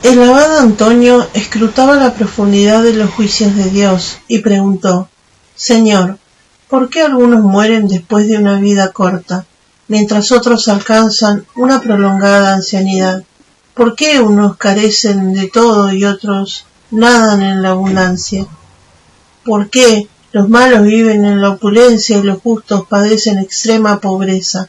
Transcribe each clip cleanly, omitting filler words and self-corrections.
El abad Antonio escrutaba la profundidad de los juicios de Dios y preguntó: Señor, ¿por qué algunos mueren después de una vida corta, mientras otros alcanzan una prolongada ancianidad? ¿Por qué unos carecen de todo y otros nadan en la abundancia? ¿Por qué los malos viven en la opulencia y los justos padecen extrema pobreza?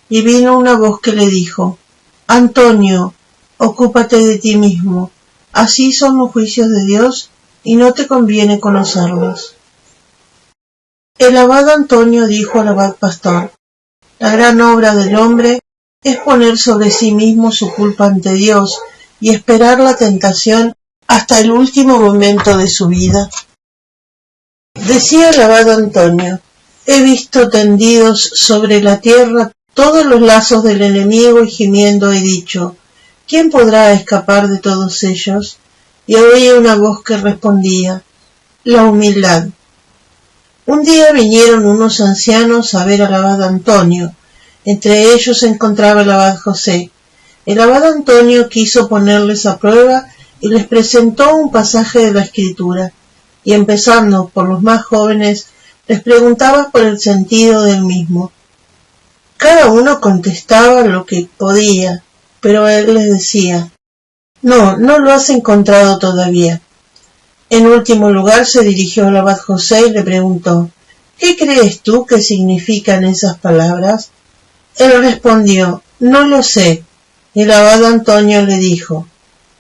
Y vino una voz que le dijo: Antonio, ocúpate de ti mismo, así son los juicios de Dios y no te conviene conocerlos. El abad Antonio dijo al abad pastor: la gran obra del hombre es poner sobre sí mismo su culpa ante Dios y esperar la tentación hasta el último momento de su vida. Decía el abad Antonio: he visto tendidos sobre la tierra todos los lazos del enemigo y gimiendo he dicho: ¿quién podrá escapar de todos ellos? Y oí una voz que respondía: la humildad. Un día vinieron unos ancianos a ver al abad Antonio. Entre ellos se encontraba el abad José. El abad Antonio quiso ponerles a prueba y les presentó un pasaje de la Escritura, y empezando por los más jóvenes, les preguntaba por el sentido del mismo. Cada uno contestaba lo que podía, pero él les decía: no lo has encontrado todavía. En último lugar se dirigió al abad José y le preguntó: ¿qué crees tú que significan esas palabras? Él respondió: no lo sé. El abad Antonio le dijo: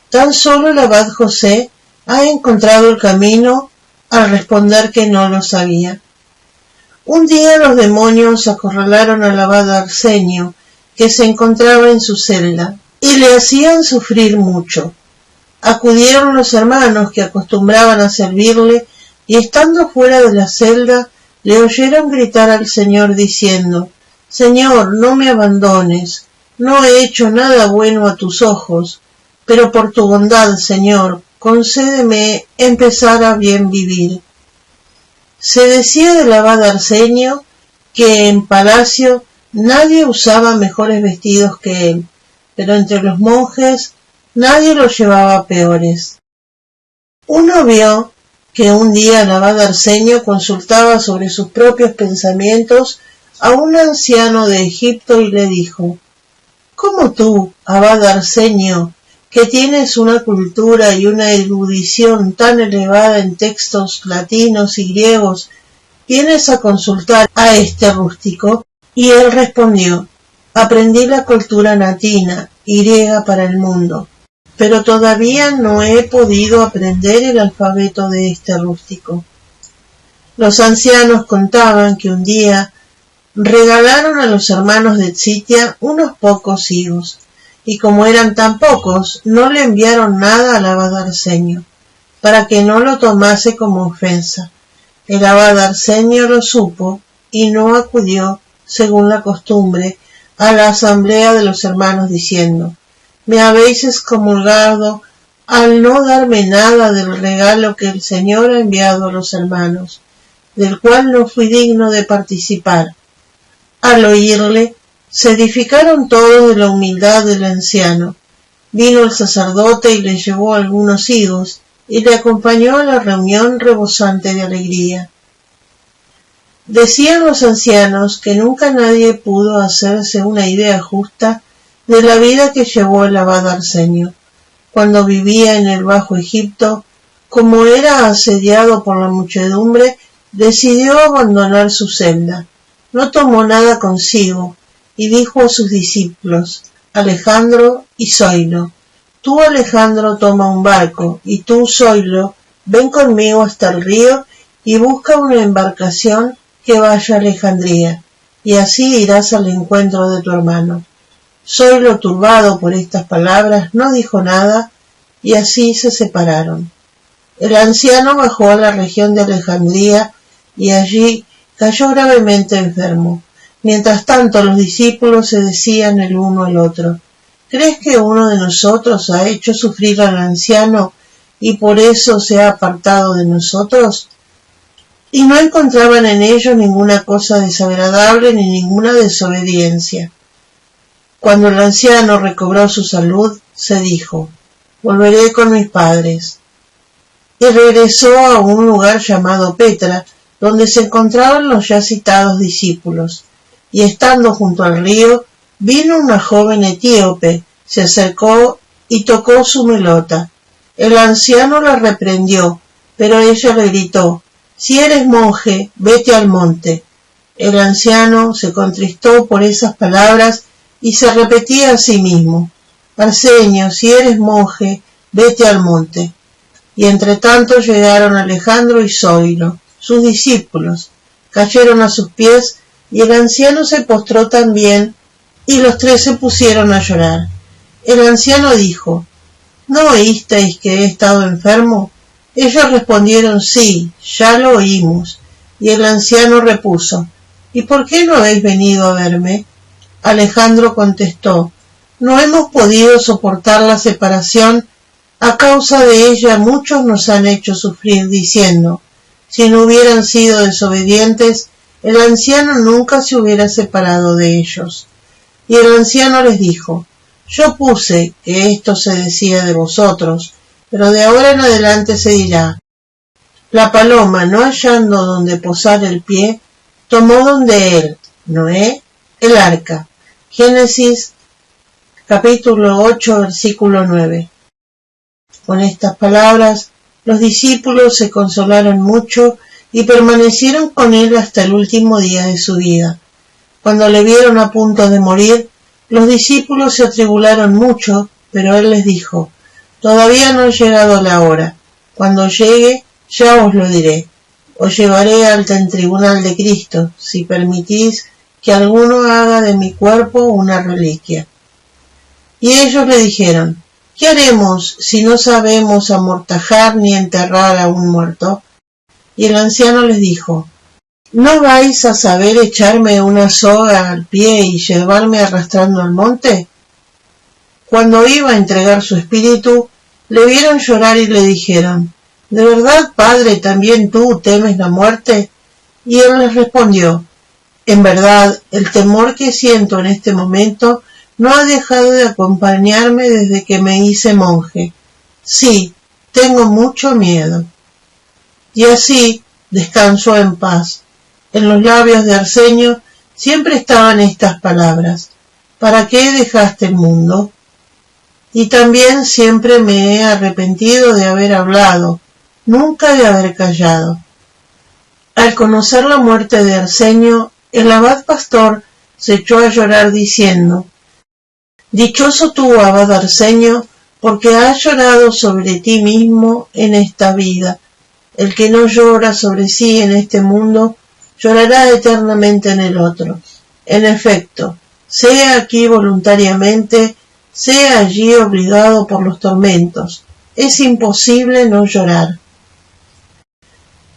tan solo el abad José ha encontrado el camino al responder que no lo sabía. Un día los demonios acorralaron al abad Arsenio, que se encontraba en su celda, y le hacían sufrir mucho. Acudieron los hermanos que acostumbraban a servirle, y estando fuera de la celda, le oyeron gritar al Señor diciendo: Señor, no me abandones, no he hecho nada bueno a tus ojos, pero por tu bondad, Señor, concédeme empezar a bien vivir. Se decía del abad Arsenio que en palacio nadie usaba mejores vestidos que él, pero entre los monjes nadie los llevaba peores. Uno vio que un día el abad Arsenio consultaba sobre sus propios pensamientos a un anciano de Egipto y le dijo: ¿cómo tú, abad Arsenio, que tienes una cultura y una erudición tan elevada en textos latinos y griegos, vienes a consultar a este rústico? Y él respondió: aprendí la cultura latina y griega para el mundo, pero todavía no he podido aprender el alfabeto de este rústico. Los ancianos contaban que un día regalaron a los hermanos de Xitia unos pocos higos, y como eran tan pocos, no le enviaron nada al abad Arsenio, para que no lo tomase como ofensa. El abad Arsenio lo supo y no acudió, según la costumbre, a la asamblea de los hermanos diciendo: me habéis excomulgado al no darme nada del regalo que el Señor ha enviado a los hermanos, del cual no fui digno de participar. Al oírle, se edificaron todos de la humildad del anciano. Vino el sacerdote y le llevó algunos higos, y le acompañó a la reunión rebosante de alegría. Decían los ancianos que nunca nadie pudo hacerse una idea justa de la vida que llevó el abad Arsenio. Cuando vivía en el Bajo Egipto, como era asediado por la muchedumbre, decidió abandonar su celda. No tomó nada consigo, y dijo a sus discípulos, Alejandro y Zoilo: tú, Alejandro, toma un barco, y tú, Zoilo, ven conmigo hasta el río y busca una embarcación que vaya a Alejandría, y así irás al encuentro de tu hermano. Zoilo, turbado por estas palabras, no dijo nada, y así se separaron. El anciano bajó a la región de Alejandría, y allí cayó gravemente enfermo. Mientras tanto los discípulos se decían el uno al otro: ¿crees que uno de nosotros ha hecho sufrir al anciano y por eso se ha apartado de nosotros? Y no encontraban en ello ninguna cosa desagradable ni ninguna desobediencia. Cuando el anciano recobró su salud, se dijo: volveré con mis padres. Y regresó a un lugar llamado Petra, donde se encontraban los ya citados discípulos. Y estando junto al río, vino una joven etíope, se acercó y tocó su melota. El anciano la reprendió, pero ella le gritó: «Si eres monje, vete al monte». El anciano se contristó por esas palabras y se repetía a sí mismo: «Arsenio, si eres monje, vete al monte». Y entre tanto llegaron Alejandro y Zoilo, sus discípulos, cayeron a sus pies y el anciano se postró también y los tres se pusieron a llorar. El anciano dijo: «¿No oísteis que he estado enfermo?» Ellos respondieron: «Sí, ya lo oímos». Y el anciano repuso: «¿Y por qué no habéis venido a verme?» Alejandro contestó: «No hemos podido soportar la separación. A causa de ella muchos nos han hecho sufrir, diciendo: si no hubieran sido desobedientes, el anciano nunca se hubiera separado de ellos». Y el anciano les dijo: «Yo puse que esto se decía de vosotros, pero de ahora en adelante se dirá: la paloma, no hallando donde posar el pie, tomó donde él, Noé, el arca». Génesis capítulo 8, versículo 9. Con estas palabras, los discípulos se consolaron mucho y permanecieron con él hasta el último día de su vida. Cuando le vieron a punto de morir, los discípulos se atribularon mucho, pero él les dijo: «Todavía no ha llegado la hora. Cuando llegue, ya os lo diré. Os llevaré ante el tribunal de Cristo, si permitís que alguno haga de mi cuerpo una reliquia». Y ellos le dijeron: «¿Qué haremos si no sabemos amortajar ni enterrar a un muerto?» Y el anciano les dijo: «¿No vais a saber echarme una soga al pie y llevarme arrastrando al monte?». Cuando iba a entregar su espíritu, le vieron llorar y le dijeron: «¿De verdad, padre, también tú temes la muerte?». Y él les respondió: «En verdad, el temor que siento en este momento no ha dejado de acompañarme desde que me hice monje. Sí, tengo mucho miedo». Y así descansó en paz. En los labios de Arsenio siempre estaban estas palabras: «¿Para qué dejaste el mundo?». Y también siempre me he arrepentido de haber hablado, nunca de haber callado. Al conocer la muerte de Arsenio, el abad pastor se echó a llorar diciendo: «Dichoso tú, abad Arsenio, porque has llorado sobre ti mismo en esta vida. El que no llora sobre sí en este mundo, llorará eternamente en el otro. En efecto, sea aquí voluntariamente, sea allí obligado por los tormentos, es imposible no llorar».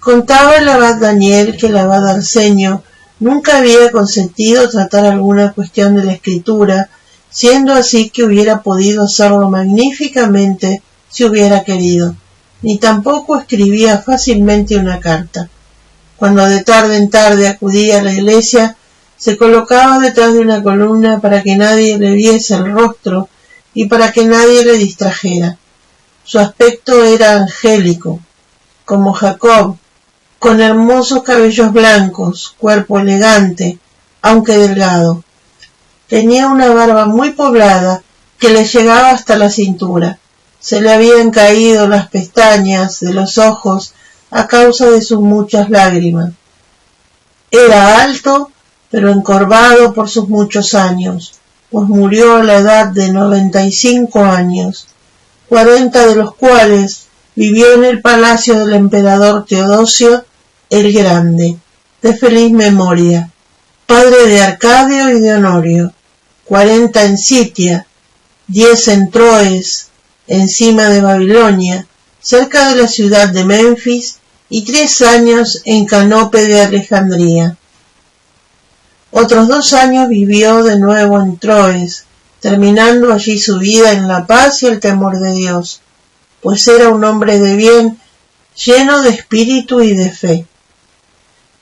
Contaba el abad Daniel que el abad Arsenio nunca había consentido tratar alguna cuestión de la escritura, siendo así que hubiera podido hacerlo magníficamente si hubiera querido, ni tampoco escribía fácilmente una carta. Cuando de tarde en tarde acudía a la iglesia, se colocaba detrás de una columna para que nadie le viese el rostro y para que nadie le distrajera. Su aspecto era angélico, como Jacob, con hermosos cabellos blancos, cuerpo elegante, aunque delgado. Tenía una barba muy poblada que le llegaba hasta la cintura. Se le habían caído las pestañas de los ojos a causa de sus muchas lágrimas. Era alto, pero encorvado por sus muchos años, pues murió a la edad de 95 años, 40 de los cuales vivió en el palacio del emperador Teodosio el Grande, de feliz memoria, padre de Arcadio y de Honorio, 40 en Sitia, 10 en Troes, encima de Babilonia, cerca de la ciudad de Menfis, y 3 años en Canope de Alejandría. Otros 2 años vivió de nuevo en Troes, terminando allí su vida en la paz y el temor de Dios, pues era un hombre de bien, lleno de espíritu y de fe.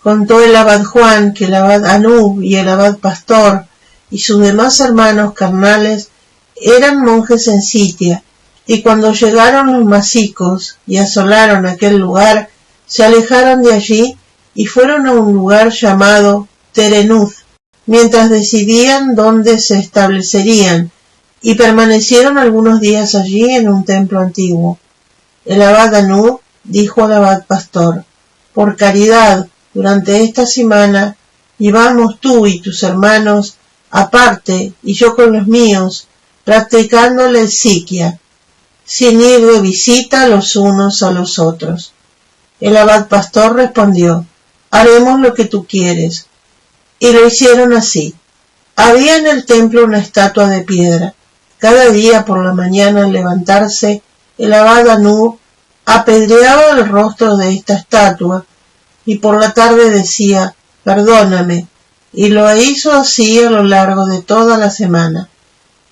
Contó el abad Juan que el abad Anub y el abad Pastor y sus demás hermanos carnales eran monjes en Sitia, Y cuando llegaron los masicos y asolaron aquel lugar, se alejaron de allí y fueron a un lugar llamado Terenuth, mientras decidían dónde se establecerían, y permanecieron algunos días allí en un templo antiguo. El abad Anub dijo al abad pastor: por caridad, durante esta semana vivamos tú y tus hermanos aparte y yo con los míos, practicando la exiquia, sin ir de visita los unos a los otros. El abad pastor respondió: haremos lo que tú quieres. Y lo hicieron así. Había en el templo una estatua de piedra. Cada día por la mañana al levantarse, el abad Anub apedreaba el rostro de esta estatua y por la tarde decía: perdóname, y lo hizo así a lo largo de toda la semana.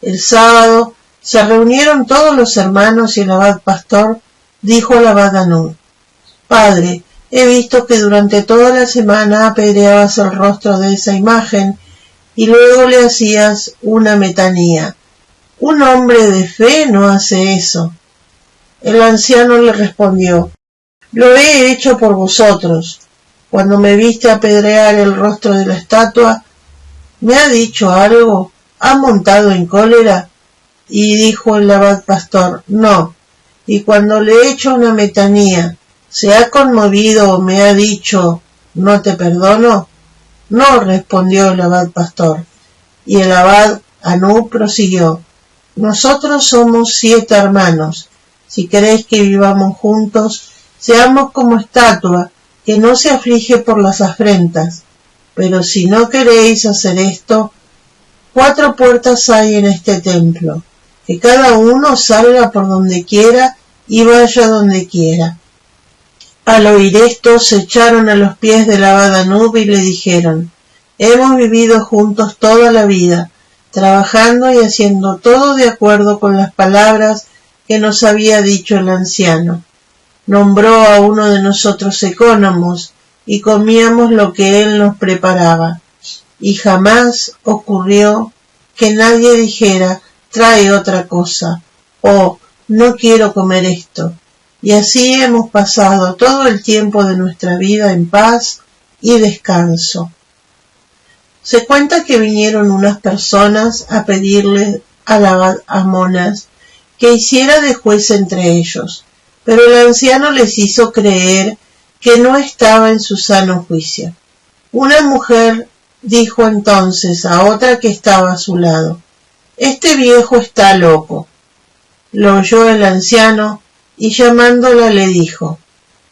El sábado se reunieron todos los hermanos y el abad pastor dijo al abad Anub: Padre, he visto que durante toda la semana apedreabas el rostro de esa imagen y luego le hacías una metanía. Un hombre de fe no hace eso. El anciano le respondió: lo he hecho por vosotros. Cuando me viste apedrear el rostro de la estatua, ¿me ha dicho algo? ¿Ha montado en cólera? Y dijo el abad pastor: no. Y cuando le he hecho una metanía, ¿se ha conmovido o me ha dicho: no te perdono? No, respondió el abad pastor. Y el abad Anub prosiguió: nosotros somos 7 hermanos. Si queréis que vivamos juntos, seamos como estatua, que no se aflige por las afrentas. Pero si no queréis hacer esto, 4 puertas hay en este templo, que cada uno salga por donde quiera y vaya donde quiera. Al oír esto, se echaron a los pies del abad Anub y le dijeron: hemos vivido juntos toda la vida, trabajando y haciendo todo de acuerdo con las palabras que nos había dicho el anciano. Nombró a uno de nosotros ecónomos y comíamos lo que él nos preparaba. Y jamás ocurrió que nadie dijera: trae otra cosa, o no quiero comer esto. Y así hemos pasado todo el tiempo de nuestra vida en paz y descanso. Se cuenta que vinieron unas personas a pedirle al abad Amonas que hiciera de juez entre ellos, pero el anciano les hizo creer que no estaba en su sano juicio. Una mujer dijo entonces a otra que estaba a su lado: este viejo está loco. Lo oyó el anciano y llamándola le dijo: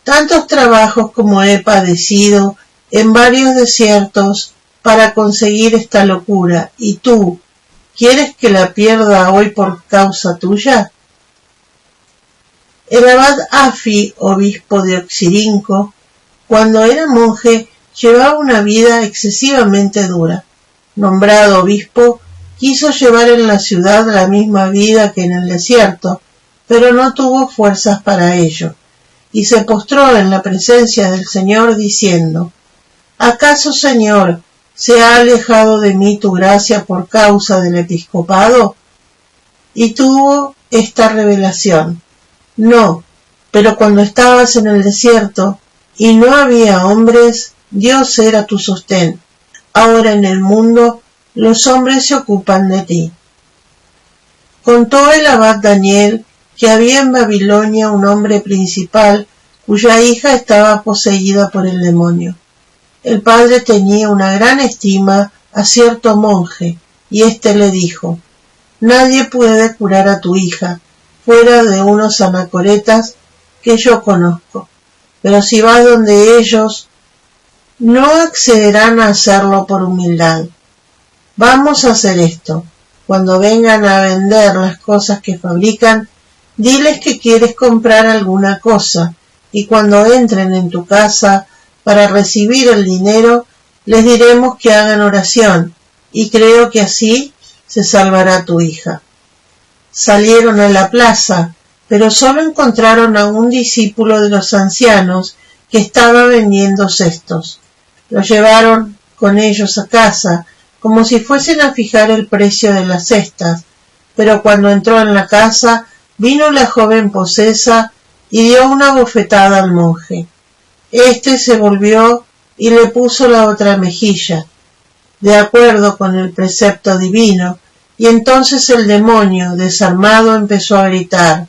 tantos trabajos como he padecido en varios desiertos para conseguir esta locura, y tú, ¿quieres que la pierda hoy por causa tuya? El abad Afi, obispo de Oxirinco, cuando era monje, llevaba una vida excesivamente dura. Nombrado obispo, quiso llevar en la ciudad la misma vida que en el desierto, pero no tuvo fuerzas para ello, y se postró en la presencia del Señor diciendo: ¿acaso, Señor, se ha alejado de mí tu gracia por causa del episcopado? Y tuvo esta revelación: no, pero cuando estabas en el desierto y no había hombres, Dios era tu sostén. Ahora en el mundo los hombres se ocupan de ti. Contó el abad Daniel que había en Babilonia un hombre principal cuya hija estaba poseída por el demonio. El padre tenía una gran estima a cierto monje, y éste le dijo: nadie puede curar a tu hija, fuera de unos anacoretas que yo conozco, pero si vas donde ellos, no accederán a hacerlo por humildad. Vamos a hacer esto: cuando vengan a vender las cosas que fabrican, diles que quieres comprar alguna cosa, y cuando entren en tu casa para recibir el dinero, les diremos que hagan oración, y creo que así se salvará tu hija. Salieron a la plaza, pero solo encontraron a un discípulo de los ancianos que estaba vendiendo cestos. Lo llevaron con ellos a casa, como si fuesen a fijar el precio de las cestas, pero cuando entró en la casa Vino la joven posesa y dio una bofetada al monje. Este se volvió y le puso la otra mejilla, de acuerdo con el precepto divino, y entonces el demonio, desarmado, empezó a gritar: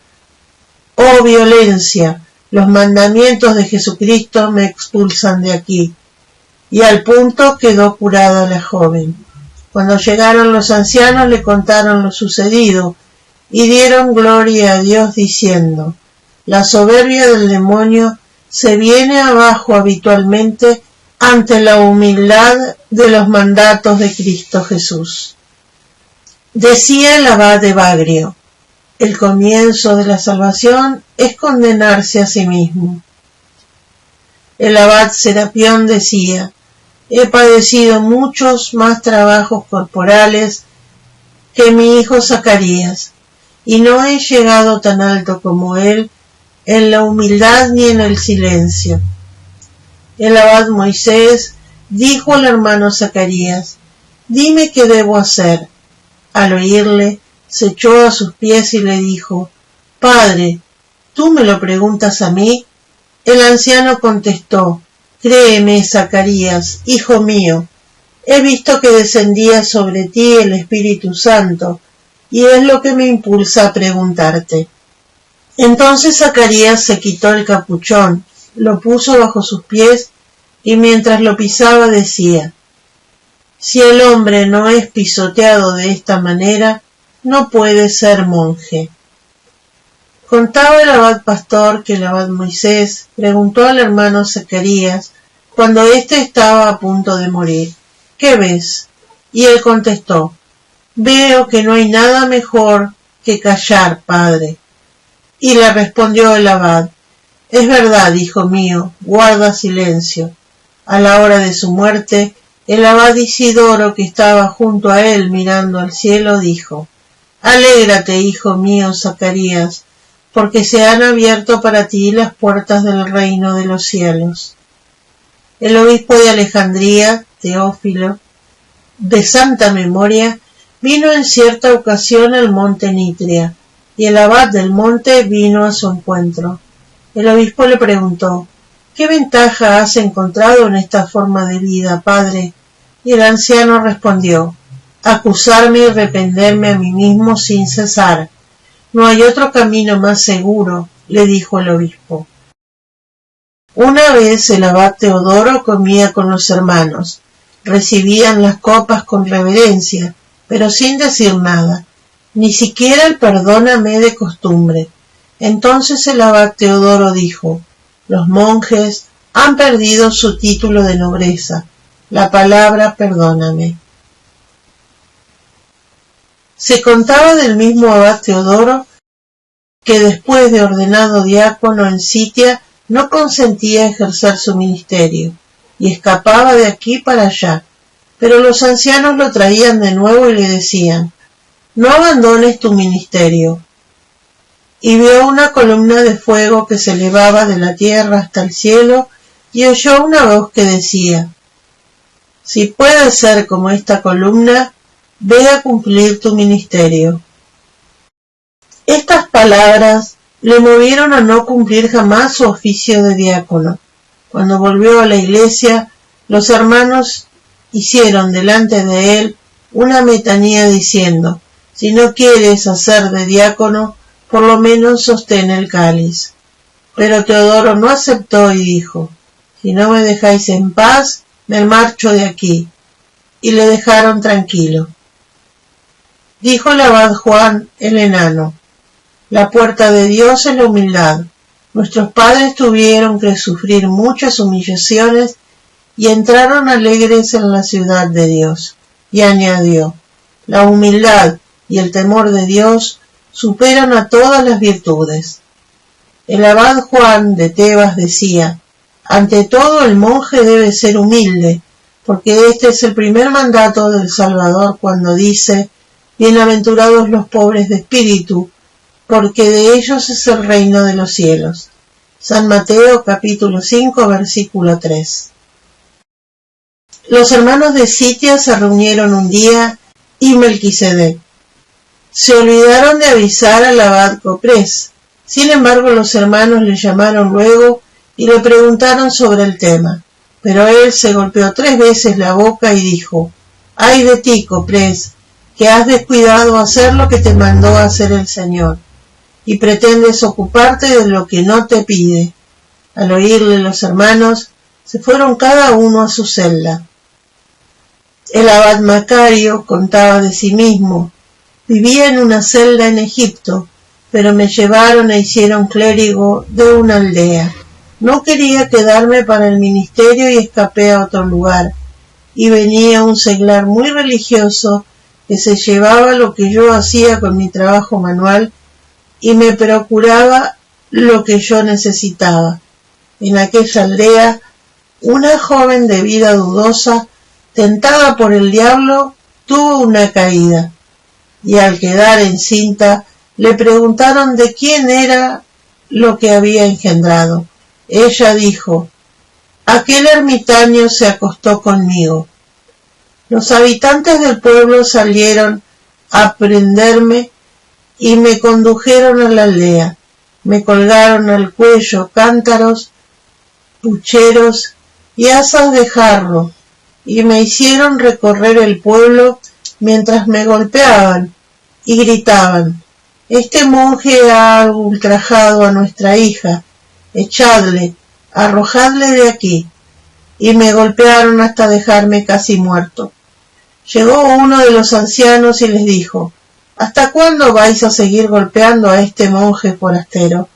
«¡Oh violencia! Los mandamientos de Jesucristo me expulsan de aquí». Y al punto quedó curada la joven. Cuando llegaron los ancianos le contaron lo sucedido y dieron gloria a Dios diciendo: «La soberbia del demonio se viene abajo habitualmente ante la humildad de los mandatos de Cristo Jesús». Decía el abad Evagrio: «El comienzo de la salvación es condenarse a sí mismo». El abad Serapión decía: «He padecido muchos más trabajos corporales que mi hijo Zacarías, y no he llegado tan alto como él en la humildad ni en el silencio». El abad Moisés dijo al hermano Zacarías: «Dime qué debo hacer». Al oírle, se echó a sus pies y le dijo: «Padre, ¿tú me lo preguntas a mí?». El anciano contestó: «Créeme, Zacarías, hijo mío, he visto que descendía sobre ti el Espíritu Santo, y es lo que me impulsa a preguntarte». Entonces Zacarías se quitó el capuchón, lo puso bajo sus pies, y mientras lo pisaba decía: «Si el hombre no es pisoteado de esta manera, no puede ser monje». Contaba el abad pastor que el abad Moisés preguntó al hermano Zacarías, cuando éste estaba a punto de morir: «¿Qué ves?». Y él contestó: «Veo que no hay nada mejor que callar, padre». Y le respondió el abad: «Es verdad, hijo mío, guarda silencio». A la hora de su muerte, el abad Isidoro, que estaba junto a él mirando al cielo, dijo: «Alégrate, hijo mío Zacarías, porque se han abierto para ti las puertas del reino de los cielos». El obispo de Alejandría, Teófilo, de santa memoria, vino en cierta ocasión al monte Nitria, y el abad del monte vino a su encuentro. El obispo le preguntó: «¿Qué ventaja has encontrado en esta forma de vida, padre?». Y el anciano respondió: «Acusarme y arrepentirme a mí mismo sin cesar. No hay otro camino más seguro», le dijo el obispo. Una vez el abad Teodoro comía con los hermanos. Recibían las copas con reverencia, pero sin decir nada, ni siquiera el perdóname de costumbre. Entonces el abad Teodoro dijo: «Los monjes han perdido su título de nobleza, la palabra perdóname». Se contaba del mismo abad Teodoro que después de ordenado diácono en Sitia no consentía ejercer su ministerio y escapaba de aquí para allá, pero los ancianos lo traían de nuevo y le decían: «No abandones tu ministerio». Y vio una columna de fuego que se elevaba de la tierra hasta el cielo y oyó una voz que decía: «Si puedes ser como esta columna, ve a cumplir tu ministerio». Estas palabras le movieron a no cumplir jamás su oficio de diácono. Cuando volvió a la iglesia, los hermanos hicieron delante de él una metanía diciendo: «Si no quieres hacer de diácono, por lo menos sostén el cáliz». Pero Teodoro no aceptó y dijo: «Si no me dejáis en paz, me marcho de aquí». Y le dejaron tranquilo. Dijo el abad Juan el enano: «La puerta de Dios es la humildad. Nuestros padres tuvieron que sufrir muchas humillaciones y entraron alegres en la ciudad de Dios». Y añadió: «La humildad y el temor de Dios superan a todas las virtudes». El abad Juan de Tebas decía: «Ante todo el monje debe ser humilde, porque este es el primer mandato del Salvador cuando dice: bienaventurados los pobres de espíritu, porque de ellos es el reino de los cielos». San Mateo capítulo 5 versículo 3. Los hermanos de Sitia se reunieron un día y Melquisedec, Se olvidaron de avisar al abad Coprés. Sin embargo, los hermanos le llamaron luego y le preguntaron sobre el tema. Pero él se golpeó 3 veces la boca y dijo: «¡Ay de ti, Coprés, que has descuidado hacer lo que te mandó hacer el Señor, y pretendes ocuparte de lo que no te pide!». Al oírle, los hermanos se fueron cada uno a su celda. El abad Macario contaba de sí mismo: «Vivía en una celda en Egipto, pero me llevaron e hicieron clérigo de una aldea. No quería quedarme para el ministerio y escapé a otro lugar, y venía un seglar muy religioso que se llevaba lo que yo hacía con mi trabajo manual y me procuraba lo que yo necesitaba. En aquella aldea, una joven de vida dudosa, tentada por el diablo, tuvo una caída, y al quedar encinta le preguntaron de quién era lo que había engendrado. Ella dijo: «Aquel ermitaño se acostó conmigo». Los habitantes del pueblo salieron a prenderme y me condujeron a la aldea. Me colgaron al cuello cántaros, pucheros y asas de jarro, y me hicieron recorrer el pueblo mientras me golpeaban y gritaban: «Este monje ha ultrajado a nuestra hija, echadle, arrojadle de aquí», y me golpearon hasta dejarme casi muerto. Llegó uno de los ancianos y les dijo: «¿Hasta cuándo vais a seguir golpeando a este monje forastero?».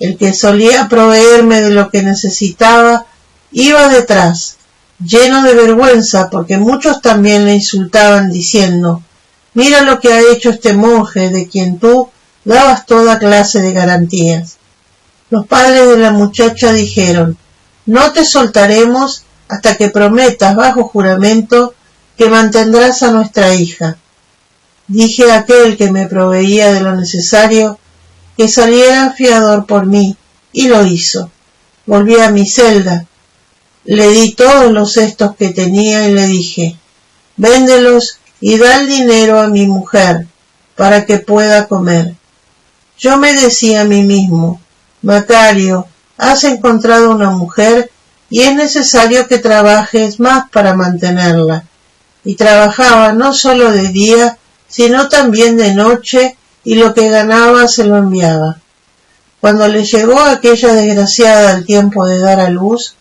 El que solía proveerme de lo que necesitaba iba detrás, lleno de vergüenza, porque muchos también le insultaban diciendo: «Mira lo que ha hecho este monje de quien tú dabas toda clase de garantías». Los padres de la muchacha dijeron: «No te soltaremos hasta que prometas bajo juramento que mantendrás a nuestra hija». Dije a aquel que me proveía de lo necesario que saliera fiador por mí, y lo hizo. Volví a mi celda, le di todos los cestos que tenía y le dije: «Véndelos y da el dinero a mi mujer para que pueda comer». Yo me decía a mí mismo: «Macario, has encontrado una mujer y es necesario que trabajes más para mantenerla». Y trabajaba no solo de día, sino también de noche, y lo que ganaba se lo enviaba. Cuando le llegó a aquella desgraciada el tiempo de dar a luz,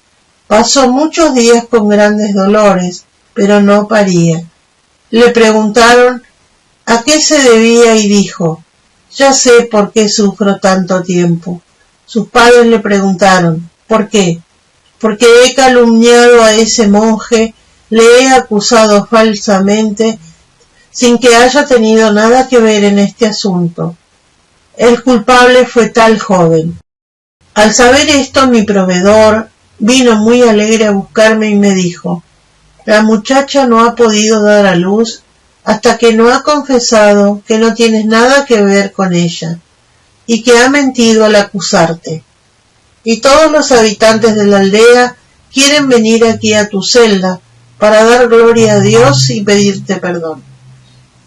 pasó muchos días con grandes dolores, pero no paría. Le preguntaron a qué se debía y dijo: «Ya sé por qué sufro tanto tiempo». Sus padres le preguntaron: «¿Por qué?». «Porque he calumniado a ese monje, le he acusado falsamente, sin que haya tenido nada que ver en este asunto. El culpable fue tal joven». Al saber esto, mi proveedor vino muy alegre a buscarme y me dijo: «La muchacha no ha podido dar a luz hasta que no ha confesado que no tienes nada que ver con ella, y que ha mentido al acusarte. Y todos los habitantes de la aldea quieren venir aquí a tu celda para dar gloria a Dios y pedirte perdón».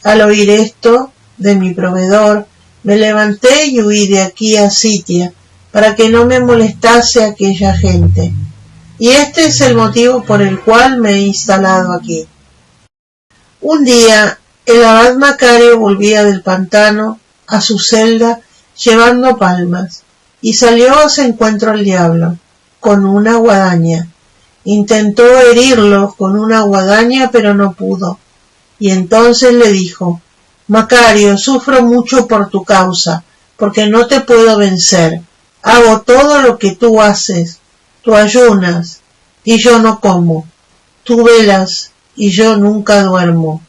Al oír esto de mi proveedor, me levanté y huí de aquí a Sitia, para que no me molestase aquella gente. Y este es el motivo por el cual me he instalado aquí. Un día, el abad Macario volvía del pantano a su celda llevando palmas, y salió a su encuentro al diablo, con una guadaña. Intentó herirlo con una guadaña, pero no pudo. Y entonces le dijo: «Macario, sufro mucho por tu causa, porque no te puedo vencer. Hago todo lo que tú haces. Tú ayunas, y yo no como. Tú velas, y yo nunca duermo.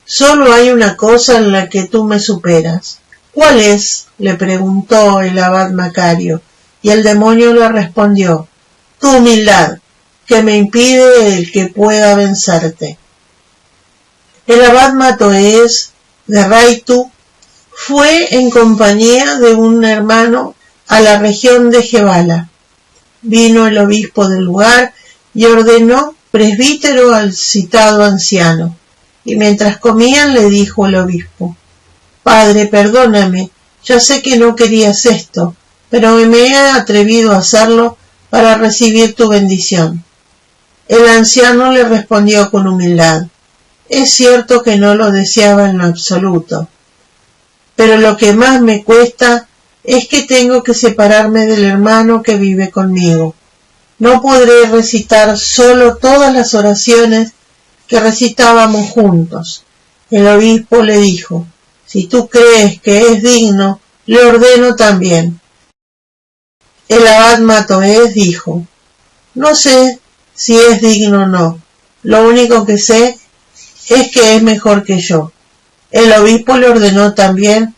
Solo hay una cosa en la que tú me superas». «¿Cuál es?», le preguntó el abad Macario, y el demonio le respondió: «Tu humildad, que me impide el que pueda vencerte». El abad Matoes de Raitu fue en compañía de un hermano a la región de Jebala. Vino el obispo del lugar y ordenó presbítero al citado anciano. y mientras comían le dijo el obispo: «Padre, perdóname, ya sé que no querías esto, pero me he atrevido a hacerlo para recibir tu bendición». El anciano le respondió con humildad: «Es cierto que no lo deseaba en lo absoluto, pero lo que más me cuesta es que tengo que separarme del hermano que vive conmigo. No podré recitar solo todas las oraciones que recitábamos juntos». El obispo le dijo: «Si tú crees que es digno, le ordeno también». El abad Matoes dijo: «No sé si es digno o no, lo único que sé es que es mejor que yo». El obispo le ordenó también,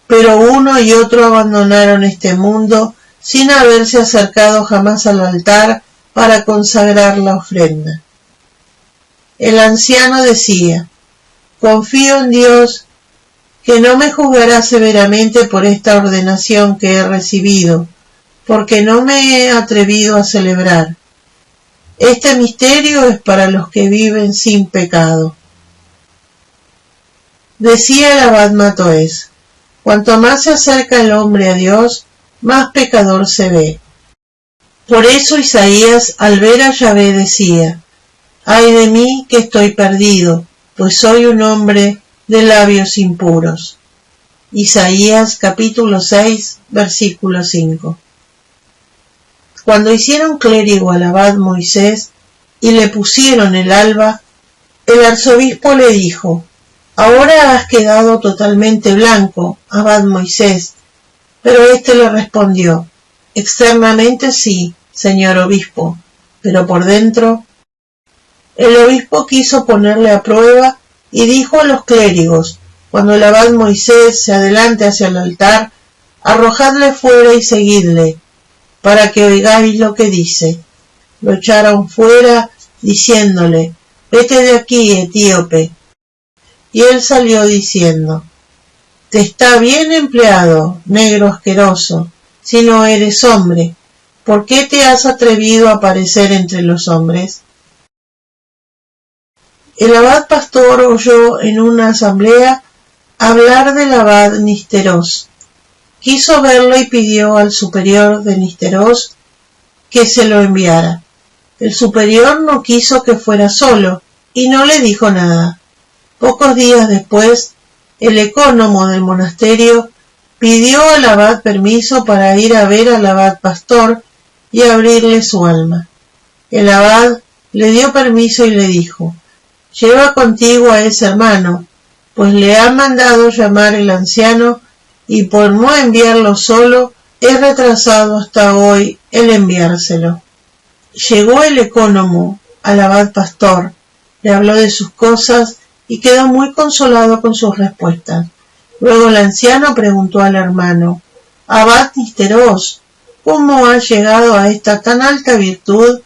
pero uno y otro abandonaron este mundo sin haberse acercado jamás al altar para consagrar la ofrenda. El anciano decía: «Confío en Dios, que no me juzgará severamente por esta ordenación que he recibido, porque no me he atrevido a celebrar. Este misterio es para los que viven sin pecado». Decía el abad Matoes: «Cuanto más se acerca el hombre a Dios, más pecador se ve». Por eso Isaías, al ver a Yahvé, decía: «Ay de mí que estoy perdido, pues soy un hombre de labios impuros». Isaías capítulo 6, versículo 5. Cuando hicieron clérigo al abad Moisés y le pusieron el alba, el arzobispo le dijo: «Ahora has quedado totalmente blanco, abad Moisés». Pero éste le respondió: «Externamente sí, señor obispo, pero por dentro». El obispo quiso ponerle a prueba y dijo a los clérigos: «Cuando el abad Moisés se adelante hacia el altar, arrojadle fuera y seguidle, para que oigáis lo que dice». Lo echaron fuera, diciéndole: «Vete de aquí, etíope». Y él salió diciendo: «Te está bien empleado, negro asqueroso, si no eres hombre. ¿Por qué te has atrevido a aparecer entre los hombres?». El abad pastor oyó en una asamblea hablar del abad Nisteros. Quiso verlo y pidió al superior de Nisteros que se lo enviara. El superior no quiso que fuera solo y no le dijo nada. Pocos días después, el ecónomo del monasterio pidió al abad permiso para ir a ver al abad pastor y abrirle su alma. El abad le dio permiso y le dijo: «Lleva contigo a ese hermano, pues le ha mandado llamar el anciano y por no enviarlo solo he retrasado hasta hoy el enviárselo». Llegó el ecónomo al abad pastor, le habló de sus cosas y quedó muy consolado con sus respuestas. Luego el anciano preguntó al hermano: «Abad Nisteros, ¿cómo has llegado a esta tan alta virtud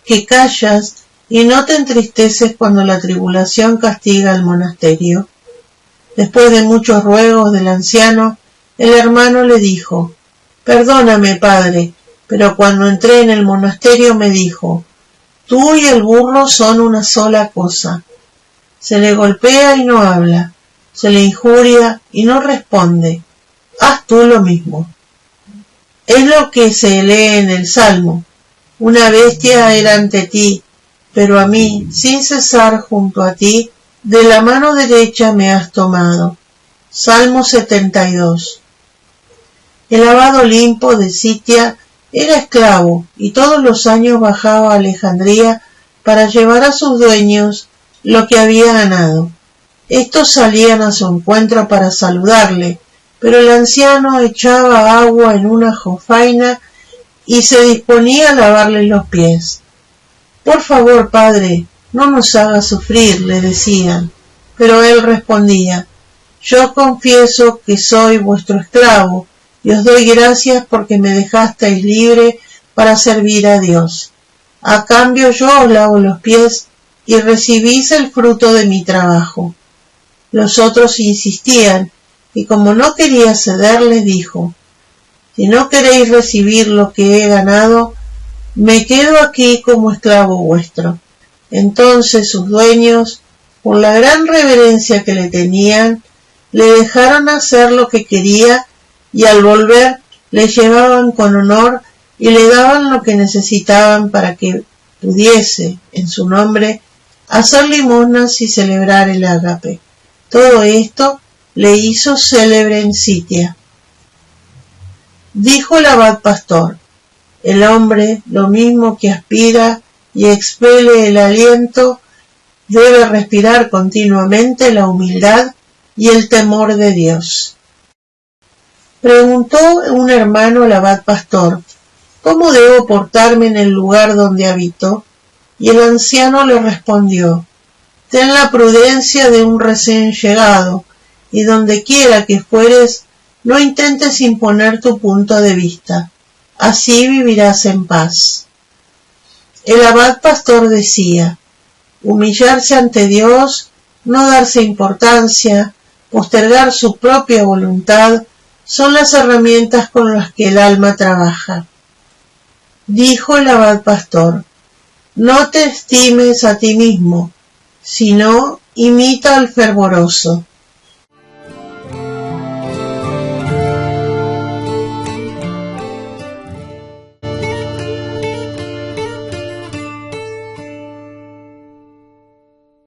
que callas y no te entristeces cuando la tribulación castiga al monasterio?». Después de muchos ruegos del anciano, el hermano le dijo: «Perdóname, padre, pero cuando entré en el monasterio me dijo: tú y el burro son una sola cosa. Se le golpea y no habla, se le injuria y no responde. Haz tú lo mismo». Es lo que se lee en el Salmo: «Una bestia era ante ti, pero a mí, sin cesar junto a ti, de la mano derecha me has tomado». Salmo 72. El abad Olimpo de Sitia era esclavo y todos los años bajaba a Alejandría para llevar a sus dueños lo que había ganado. Estos salían a su encuentro para saludarle, pero el anciano echaba agua en una jofaina y se disponía a lavarle los pies. «Por favor, padre, no nos haga sufrir», le decían, pero él respondía: «Yo confieso que soy vuestro esclavo y os doy gracias porque me dejasteis libre para servir a Dios. A cambio yo os lavo los pies y recibís el fruto de mi trabajo». Los otros insistían, y como no quería ceder, les dijo: «Si no queréis recibir lo que he ganado, me quedo aquí como esclavo vuestro». Entonces sus dueños Por la gran reverencia que le tenían, le dejaron hacer lo que quería y al volver le llevaban con honor y le daban lo que necesitaban para que pudiese, en su nombre, hacer limosnas y celebrar el ágape. Todo esto le hizo célebre en Sitia. Dijo el abad pastor: el hombre, lo mismo que aspira y expele el aliento, debe respirar continuamente la humildad y el temor de Dios. Preguntó un hermano al abad pastor: ¿cómo debo portarme en el lugar donde habito? Y el anciano le respondió: ten la prudencia de un recién llegado, y donde quiera que fueres, no intentes imponer tu punto de vista. Así vivirás en paz. El abad pastor decía: humillarse ante Dios, no darse importancia, postergar su propia voluntad, son las herramientas con las que el alma trabaja. Dijo el abad pastor: no te estimes a ti mismo, sino imita al fervoroso.